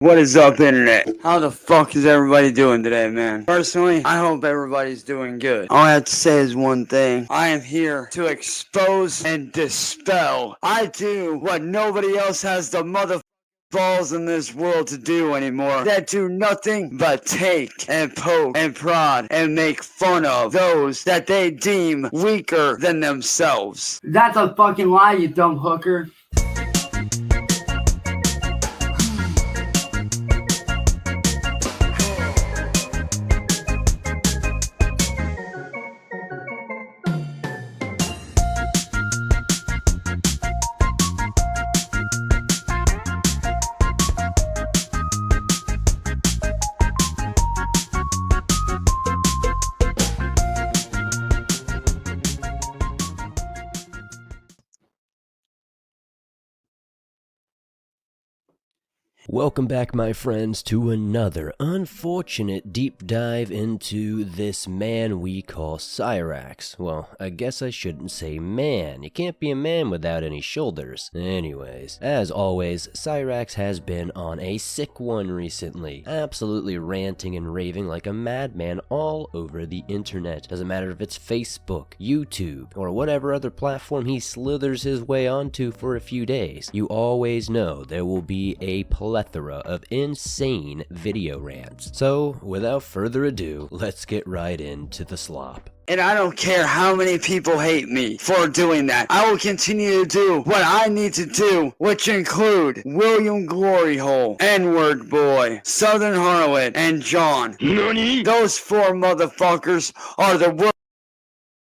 What is up, internet? How the fuck is everybody doing today, man? Personally, I hope everybody's doing good. All I have to say is one thing. I am here to expose and dispel. I do what nobody else has the mother balls in this world to do anymore, that do nothing but take and poke and prod and make fun of those that they deem weaker than themselves. That's a fucking lie, you dumb hooker. Welcome back, my friends, to another unfortunate deep dive into this man we call Cyrax. Well, I guess I shouldn't say man. You can't be a man without any shoulders. Anyways, as always, Cyrax has been on a sick one recently. Absolutely ranting and raving like a madman all over the internet. Doesn't matter if it's Facebook, YouTube, or whatever other platform he slithers his way onto for a few days. You always know there will be a plethora of insane video rants. So, without further ado, let's get right into the slop. And I don't care how many people hate me for doing that. I will continue to do what I need to do, which include William Gloryhole, N-Word Boy, Southern Harlot, and John. Looney? Those four motherfuckers are the worst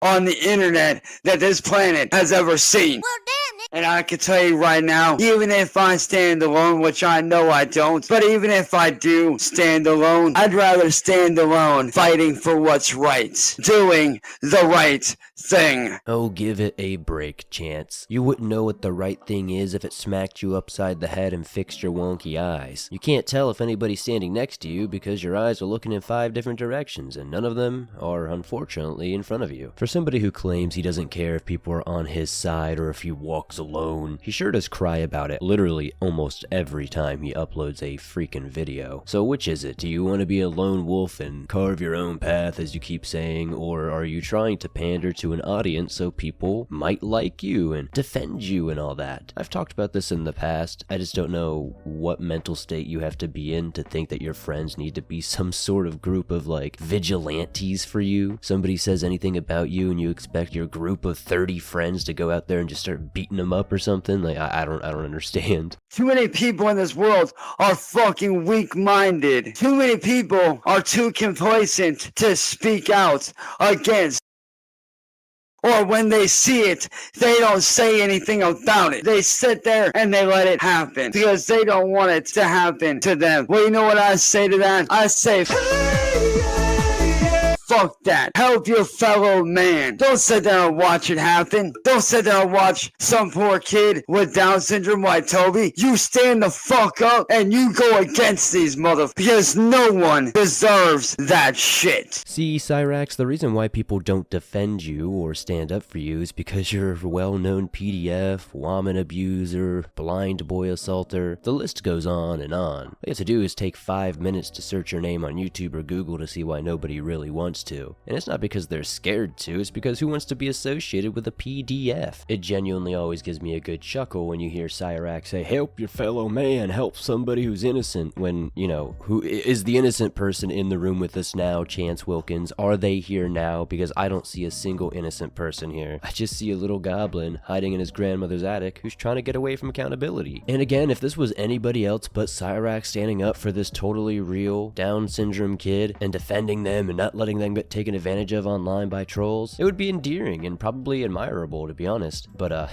on the internet that this planet has ever seen. Well, damn it. And I can tell you right now, even if I stand alone, which I know I don't, but even if I do stand alone, I'd rather stand alone fighting for what's right, doing the right thing. Oh, give it a break, Chance. You wouldn't know what the right thing is if it smacked you upside the head and fixed your wonky eyes. You can't tell if anybody's standing next to you because your eyes are looking in 5 different directions, and none of them are, unfortunately, in front of you. For somebody who claims he doesn't care if people are on his side or if he walks alone, he sure does cry about it literally almost every time he uploads a freaking video. So which is it? Do you want to be a lone wolf and carve your own path, as you keep saying, or are you trying to pander to an audience so people might like you and defend you and all that? I've talked about this in the past. I just don't know what mental state you have to be in to think that your friends need to be some sort of group of like vigilantes for you. Somebody says anything about you and you expect your group of 30 friends to go out there and just start beating them up or something. Like I don't understand. Too many people in this world are fucking weak-minded. Too many people are too complacent to speak out against. Or when they see it, they don't say anything about it. They sit there and they let it happen because they don't want it to happen to them. Well, you know what I say to that? I say, fuck that. Help your fellow man. Don't sit there and watch it happen. Don't sit there and watch some poor kid with Down syndrome like Toby. You stand the fuck up and you go against these motherfuckers because no one deserves that shit. See, Cyrax, the reason why people don't defend you or stand up for you is because you're a well-known PDF, woman abuser, blind boy assaulter. The list goes on and on. All you have to do is take 5 minutes to search your name on YouTube or Google to see why nobody really wants to. And it's not because they're scared to, it's because who wants to be associated with a PDF? It genuinely always gives me a good chuckle when you hear Cyrax say, help your fellow man, help somebody who's innocent, when, you know, who is the innocent person in the room with us now, Chance Wilkins? Are they here now? Because I don't see a single innocent person here. I just see a little goblin hiding in his grandmother's attic who's trying to get away from accountability. And again, if this was anybody else but Cyrax standing up for this totally real Down syndrome kid and defending them and not letting them get taken advantage of online by trolls, it would be endearing and probably admirable, to be honest. But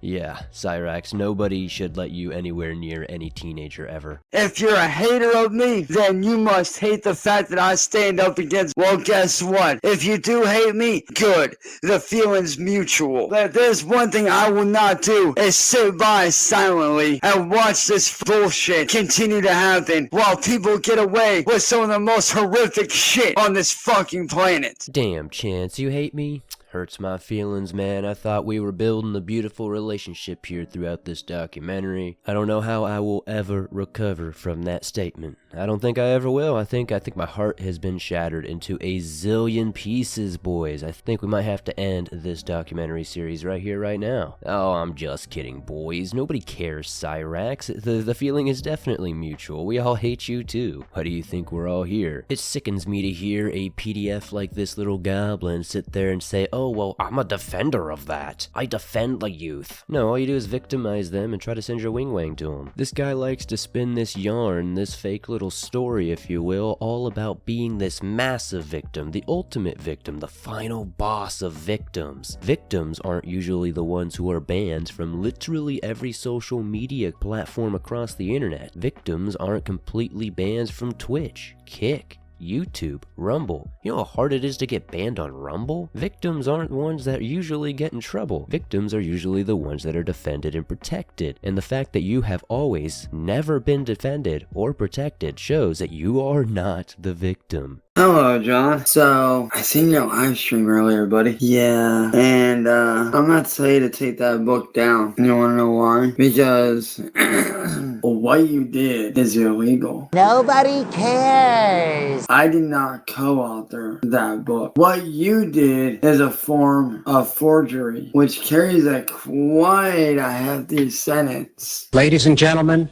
yeah, Cyrax, nobody should let you anywhere near any teenager ever. If you're a hater of me, then you must hate the fact that I stand up against. Well, guess what? If you do hate me, good. The feeling's mutual. But there's one thing I will not do is sit by silently and watch this bullshit continue to happen while people get away with some of the most horrific shit on this fucking planet. Damn, Chance, you hate me? Hurts my feelings, man. I thought we were building a beautiful relationship here throughout this documentary. I don't know how I will ever recover from that statement. I don't think I ever will. I think my heart has been shattered into a zillion pieces, boys. I think we might have to end this documentary series right here, right now. Oh, I'm just kidding, boys. Nobody cares, Cyraxx. The feeling is definitely mutual. We all hate you too. Why do you think we're all here? It sickens me to hear a PDF like this little goblin sit there and say, oh, well, I'm a defender of that. I defend the youth. No, all you do is victimize them and try to send your wing-wang to them. This guy likes to spin this yarn, this fake little story, if you will, all about being this massive victim, the ultimate victim, the final boss of victims. Victims aren't usually the ones who are banned from literally every social media platform across the internet. Victims aren't completely banned from Twitch, Kick, YouTube, Rumble. You know how hard it is to get banned on Rumble? Victims aren't the ones that usually get in trouble. Victims are usually the ones that are defended and protected. And the fact that you have always never been defended or protected shows that you are not the victim. Hello, John. So, I seen your live stream earlier, buddy. Yeah, and I'm not saying to take that book down. You wanna know why? Because what you did is illegal. Nobody cares. I did not co-author that book. What you did is a form of forgery, which carries a quite a hefty sentence. Ladies and gentlemen,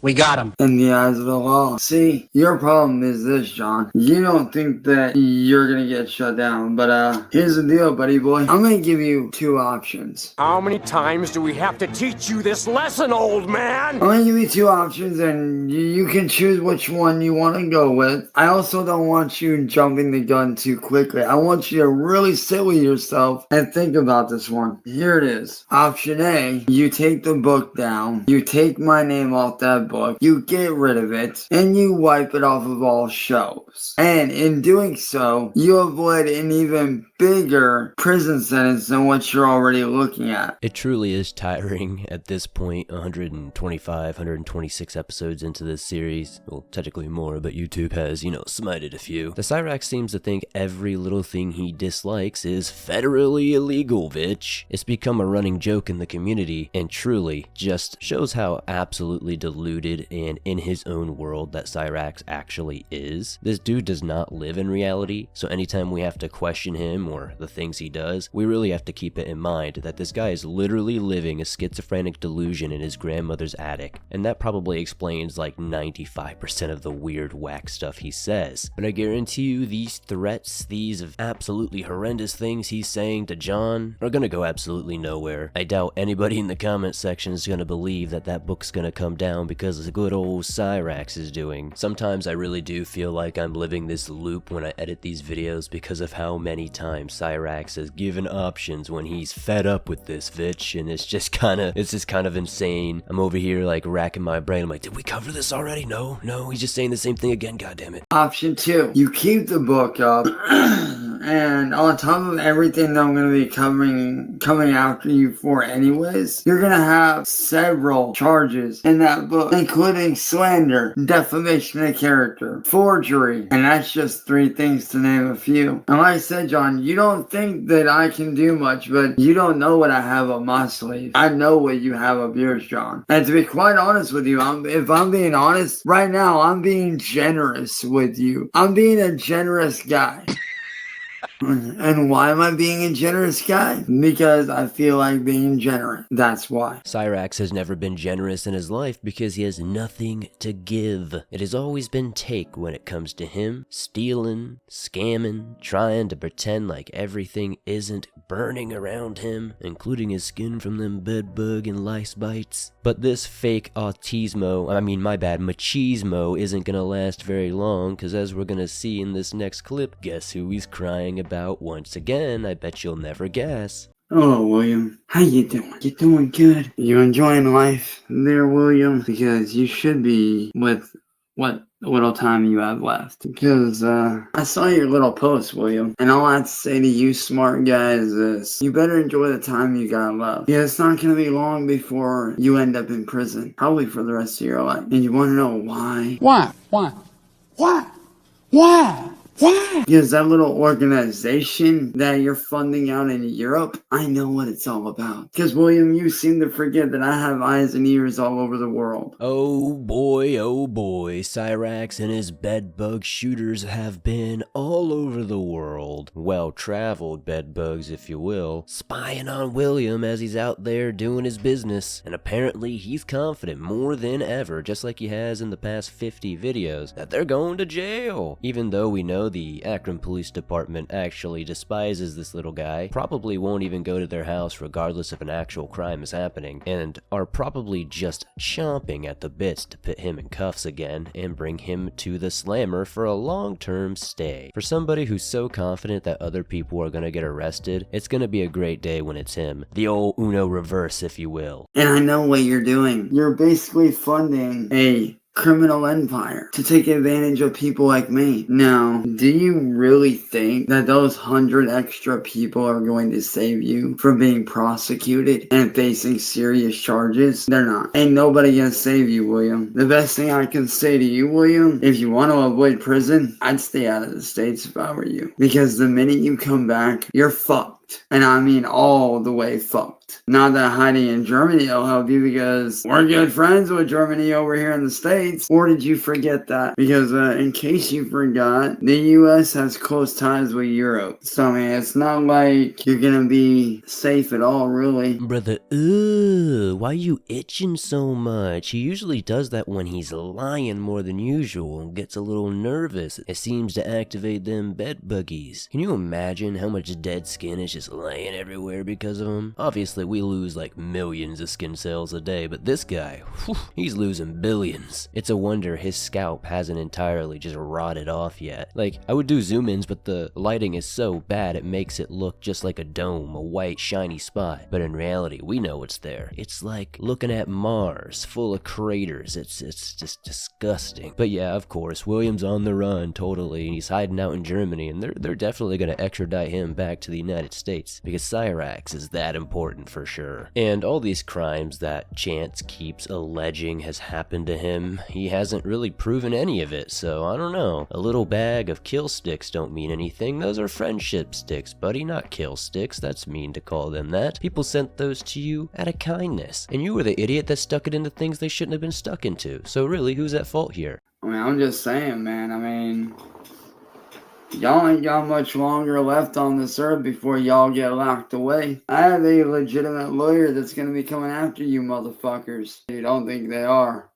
we got him. In the eyes of the law. See, your problem is this, John. You don't think that you're gonna get shut down, but here's the deal, buddy boy. I'm gonna give you two options. How many times do we have to teach you this lesson, old man? I'm gonna give you two options, and you can choose which one you want to go with. I also don't want you jumping the gun too quickly. I want you to really sit with yourself and think about this one. Here it is. Option A, you take the book down. You take my name off that book, you get rid of it, and you wipe it off of all shelves. And in doing so, you avoid an even bigger prison sentence than what you're already looking at. It truly is tiring at this point, 125, 126 episodes into this series. Well, technically more, but YouTube has, smited a few. The Cyrax seems to think every little thing he dislikes is federally illegal, bitch. It's become a running joke in the community, and truly just shows how absolutely deluded and in his own world that Cyrax actually is. This dude does not live in reality, so anytime we have to question him or the things he does, we really have to keep it in mind that this guy is literally living a schizophrenic delusion in his grandmother's attic, and that probably explains like 95% of the weird whack stuff he says. But I guarantee you these threats, these absolutely horrendous things he's saying to John are gonna go absolutely nowhere. I doubt anybody in the comment section is gonna believe that that book's gonna come down because of the good old Cyrax is doing. Sometimes I really do feel like I'm living this loop when I edit these videos because of how many times Cyrax has given options when he's fed up with this bitch, and it's just kind of insane. I'm over here like racking my brain. I'm like, did we cover this already? No, he's just saying the same thing again, goddammit. Option 2, you keep the book up and on top of everything that I'm going to be coming after you for anyways, you're going to have several charges in that book, including slander, defamation of character, forgery, and that's just 3 things to name a few. And like I said, John, you don't think that I can do much, but you don't know what I have up my sleeve. I know what you have up yours, John. And to be quite honest with you, if I'm being honest, right now, I'm being generous with you. I'm being a generous guy. And why am I being a generous guy? Because I feel like being generous. That's why. Cyrax has never been generous in his life because he has nothing to give. It has always been take when it comes to him. Stealing, scamming, trying to pretend like everything isn't burning around him, including his skin from them bed bug and lice bites. But this fake machismo isn't gonna last very long, because as we're gonna see in this next clip, guess who he's crying about once again? I bet you'll never guess. Hello, William. How you doing? You doing good? You enjoying life there, William? Because you should be with what little time you have left. Because I saw your little post, William, and all I have to say to you smart guy is this: you better enjoy the time you got left. Yeah, it's not going to be long before you end up in prison, probably for the rest of your life. And you want to know why? Why? What? Because that little organization that you're funding out in Europe, I know what it's all about. Because, William, you seem to forget that I have eyes and ears all over the world. Oh boy, Cyrax and his bedbug shooters have been all over the world. Well-traveled bedbugs, if you will, spying on William as he's out there doing his business. And apparently he's confident more than ever, just like he has in the past 50 videos, that they're going to jail. Even though we know the Akron Police Department actually despises this little guy, probably won't even go to their house regardless if an actual crime is happening, and are probably just chomping at the bits to put him in cuffs again and bring him to the slammer for a long-term stay. For somebody who's so confident that other people are gonna get arrested, it's gonna be a great day when it's him. The old Uno reverse, if you will. And I know what you're doing. You're basically funding a criminal empire to take advantage of people like me. Now, do you really think that those 100 extra people are going to save you from being prosecuted and facing serious charges? They're not. Ain't nobody gonna save you, William. The best thing I can say to you, William, if you want to avoid prison, I'd stay out of the States if I were you. Because the minute you come back, you're fucked. And I mean all the way fucked. Not that hiding in Germany will help you, because we're good friends with Germany over here in the States. Or did you forget that? Because in case you forgot, the US has close ties with Europe. So I mean, it's not like you're gonna be safe at all, really. Brother, why you itching so much? He usually does that when he's lying more than usual and gets a little nervous. It seems to activate them bed buggies. Can you imagine how much dead skin is just laying everywhere because of him? Obviously, we lose like millions of skin cells a day, but this guy, whew, he's losing billions. It's a wonder his scalp hasn't entirely just rotted off yet. Like, I would do zoom-ins, but the lighting is so bad it makes it look just like a dome, a white shiny spot. But in reality, we know it's there. It's like looking at Mars, full of craters. It's just disgusting. But yeah, of course, William's on the run totally, and he's hiding out in Germany, and they're definitely gonna extradite him back to the United States, because Cyrax is that important for sure. And all these crimes that Chance keeps alleging has happened to him, he hasn't really proven any of it, so I don't know. A little bag of kill sticks don't mean anything. Those are friendship sticks, buddy, not kill sticks. That's mean to call them that. People sent those to you out of kindness, and you were the idiot that stuck it into things they shouldn't have been stuck into. So really, who's at fault here? I mean, I'm just saying, man. I mean, y'all ain't got much longer left on this earth before y'all get locked away. I have a legitimate lawyer that's gonna be coming after you motherfuckers. You don't think they are?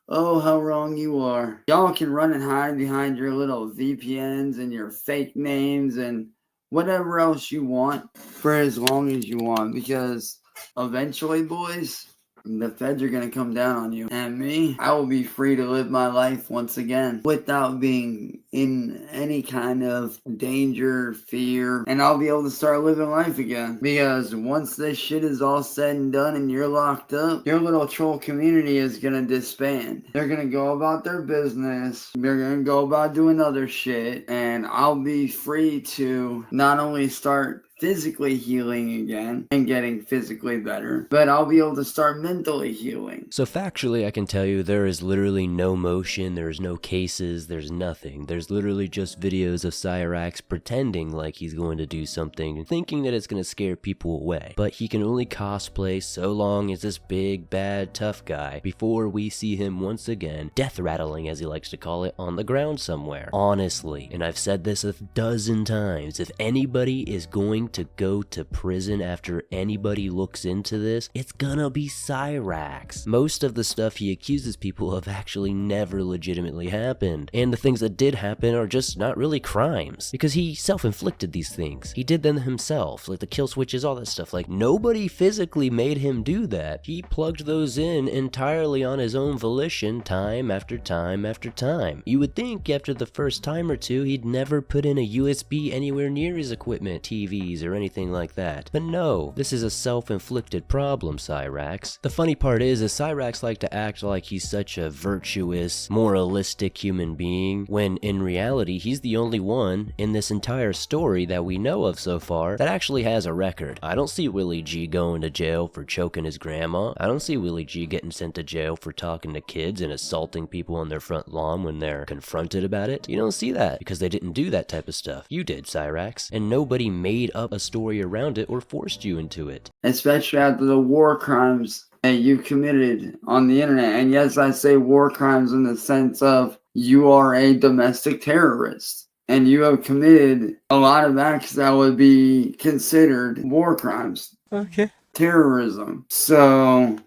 Oh, how wrong you are. Y'all can run and hide behind your little VPNs and your fake names and whatever else you want for as long as you want, because eventually, boys, the feds are gonna come down on you. And me, I will be free to live my life once again without being in any kind of danger, fear, and I'll be able to start living life again. Because once this shit is all said and done and you're locked up, your little troll community is gonna disband. They're gonna go about their business, they're gonna go about doing other shit, and I'll be free to not only start physically healing again and getting physically better, but I'll be able to start mentally healing. So factually, I can tell you there is literally no motion, there's no cases, there's nothing. There's literally just videos of Cyrax pretending like he's going to do something, thinking that it's going to scare people away. But he can only cosplay so long as this big, bad, tough guy before we see him once again, death rattling as he likes to call it, on the ground somewhere. Honestly, and I've said this a dozen times, if anybody is going to go to prison after anybody looks into this, it's gonna be Cyrax. Most of the stuff he accuses people of actually never legitimately happened, and the things that did happen are just not really crimes, because he self-inflicted these things. He did them himself, like the kill switches, all that stuff. Like, nobody physically made him do that. He plugged those in entirely on his own volition, time after time after time. You would think after the first time or two he'd never put in a USB anywhere near his equipment, TVs, disease or anything like that. But no, this is a self-inflicted problem, Cyraxx. The funny part is Cyraxx like to act like he's such a virtuous, moralistic human being, when in reality he's the only one in this entire story that we know of so far that actually has a record. I don't see Willie G going to jail for choking his grandma. I don't see Willie G getting sent to jail for talking to kids and assaulting people on their front lawn when they're confronted about it. You don't see that because they didn't do that type of stuff. You did, Cyraxx, and nobody made up a story around it or forced you into it. Especially after the war crimes that you committed on the internet. And yes, I say war crimes in the sense of you are a domestic terrorist. And you have committed a lot of acts that would be considered war crimes. Okay. Terrorism. So,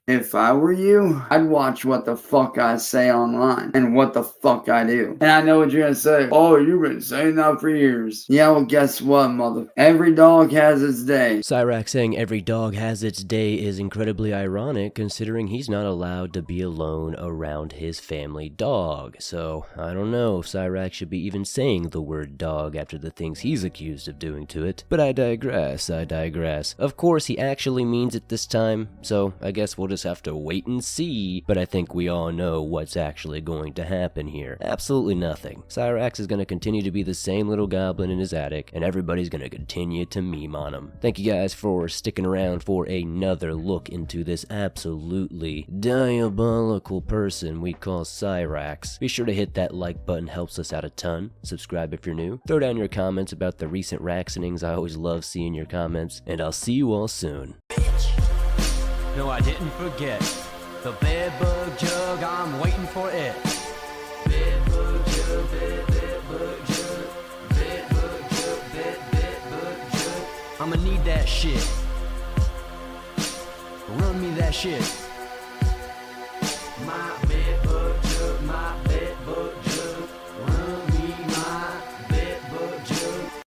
if I were you, I'd watch what the fuck I say online and what the fuck I do. And I know what you're gonna say. Oh, you've been saying that for years. Yeah, well, guess what, mother? Every dog has its day. Cyraxx saying every dog has its day is incredibly ironic considering he's not allowed to be alone around his family dog. So, I don't know if Cyraxx should be even saying the word dog after the things he's accused of doing to it. But I digress. Of course, he actually means it this time, so I guess we'll just have to wait and see, but I think we all know what's actually going to happen here. Absolutely nothing. Cyraxx is going to continue to be the same little goblin in his attic, and everybody's going to continue to meme on him. Thank you guys for sticking around for another look into this absolutely diabolical person we call Cyraxx. Be sure to hit that like button, helps us out a ton. Subscribe if you're new. Throw down your comments about the recent Raxenings. I always love seeing your comments, and I'll see you all soon. No, I didn't forget. The bedbug jug, I'm waiting for it. Bedbug jug, bedbug jug, bedbug jug, bedbug jug. I'ma need that shit. Run me that shit. My